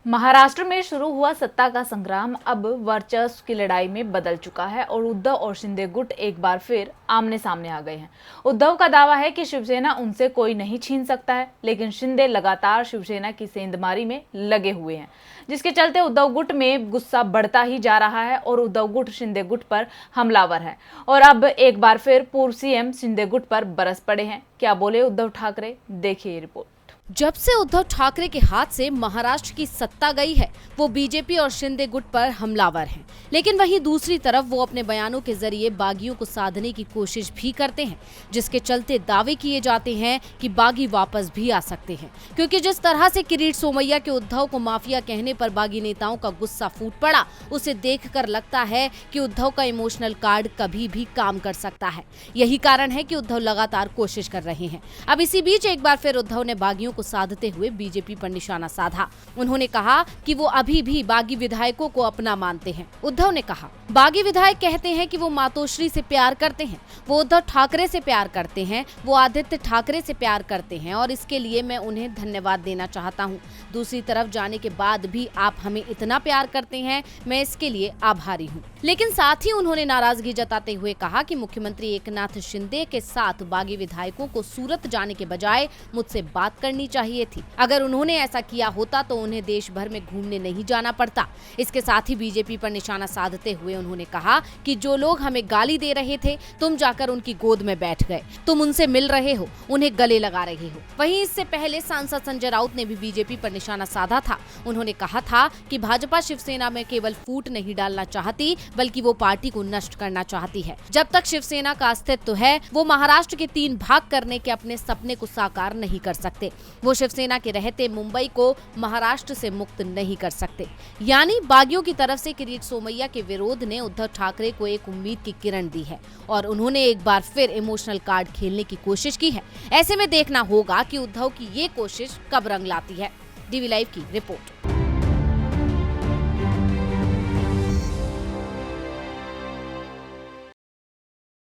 महाराष्ट्र में शुरू हुआ सत्ता का संग्राम अब वर्चस्व की लड़ाई में बदल चुका है और उद्धव और शिंदे गुट एक बार फिर आमने सामने आ गए हैं। उद्धव का दावा है कि शिवसेना उनसे कोई नहीं छीन सकता है, लेकिन शिंदे लगातार शिवसेना की सेंधमारी में लगे हुए हैं, जिसके चलते उद्धव गुट में गुस्सा बढ़ता ही जा रहा है और उद्धव गुट शिंदे गुट पर हमलावर है और अब एक बार फिर पूर्व सीएम शिंदे गुट पर बरस पड़े हैं। क्या बोले उद्धव ठाकरे, देखिए ये रिपोर्ट। जब से उद्धव ठाकरे के हाथ से महाराष्ट्र की सत्ता गई है, वो बीजेपी और शिंदे गुट पर हमलावर हैं। लेकिन वहीं दूसरी तरफ वो अपने बयानों के जरिए बागियों को साधने की कोशिश भी करते हैं, जिसके चलते दावे किए जाते हैं कि बागी वापस भी आ सकते हैं। क्योंकि जिस तरह से किरीट सोमैया के उद्धव को माफिया कहने पर बागी नेताओं का गुस्सा फूट पड़ा, उसे देखकर लगता है कि उद्धव का इमोशनल कार्ड कभी भी काम कर सकता है। यही कारण है कि उद्धव लगातार कोशिश कर रहे हैं। अब इसी बीच एक बार फिर उद्धव ने बागियों साधते हुए बीजेपी पर निशाना साधा। उन्होंने कहा कि वो अभी भी बागी विधायकों को अपना मानते हैं। उद्धव ने कहा, बागी विधायक कहते हैं कि वो मातोश्री से प्यार करते हैं, वो उद्धव ठाकरे से प्यार करते हैं, वो आदित्य ठाकरे से प्यार करते हैं और इसके लिए मैं उन्हें धन्यवाद देना चाहता हूँ। दूसरी तरफ जाने के बाद भी आप हमें इतना प्यार करते हैं, मैं इसके लिए आभारी हूँ। लेकिन साथ ही उन्होंने नाराजगी जताते हुए कहा कि मुख्यमंत्री एकनाथ शिंदे के साथ बागी विधायकों को सूरत जाने के बजाय मुझसे बात करनी चाहिए थी। अगर उन्होंने ऐसा किया होता तो उन्हें देश भर में घूमने नहीं जाना पड़ता। इसके साथ ही बीजेपी पर निशाना साधते हुए उन्होंने कहा कि जो लोग हमें गाली दे रहे थे, तुम जाकर उनकी गोद में बैठ गए, तुम उनसे मिल रहे हो, उन्हें गले लगा रहे हो। वहीं इससे पहले सांसद संजय राउत ने भी बीजेपी पर निशाना साधा था। उन्होंने कहा था कि भाजपा शिवसेना में केवल फूट नहीं डालना चाहती, बल्कि वो पार्टी को नष्ट करना चाहती है। जब तक शिवसेना का अस्तित्व है, वो महाराष्ट्र के 3 भाग करने के अपने सपने को साकार नहीं कर सकते। वो शिवसेना के रहते मुंबई को महाराष्ट्र से मुक्त नहीं कर सकते। यानी बागियों की तरफ से किरीट सोमैया के विरोध ने उद्धव ठाकरे को एक उम्मीद की किरण दी है और उन्होंने एक बार फिर इमोशनल कार्ड खेलने की कोशिश की है। ऐसे में देखना होगा कि उद्धव की ये कोशिश कब रंग लाती है। डीवी लाइव की रिपोर्ट।